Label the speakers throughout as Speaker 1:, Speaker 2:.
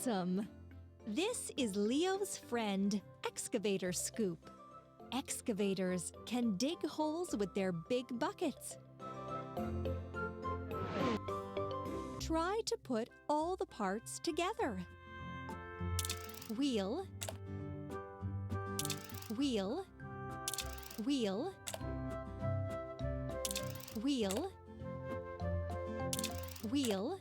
Speaker 1: Awesome! This is Leo's friend, Excavator Scoop. Excavators can dig holes with their big buckets. Try to put all the parts together. Wheel, wheel, wheel, wheel, wheel,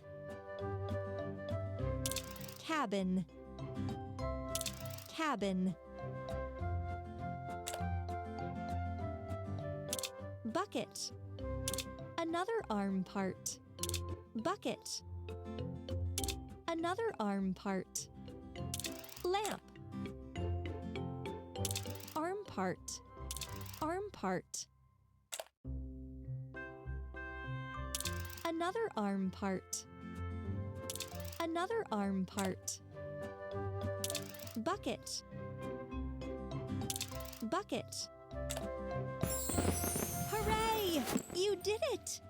Speaker 1: cabin, cabin, bucket, another arm part, bucket, another arm part, lamp, arm part, arm part, another arm part, another arm part, bucket, bucket. Hooray! You did it!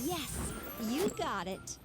Speaker 1: Yes, you got it.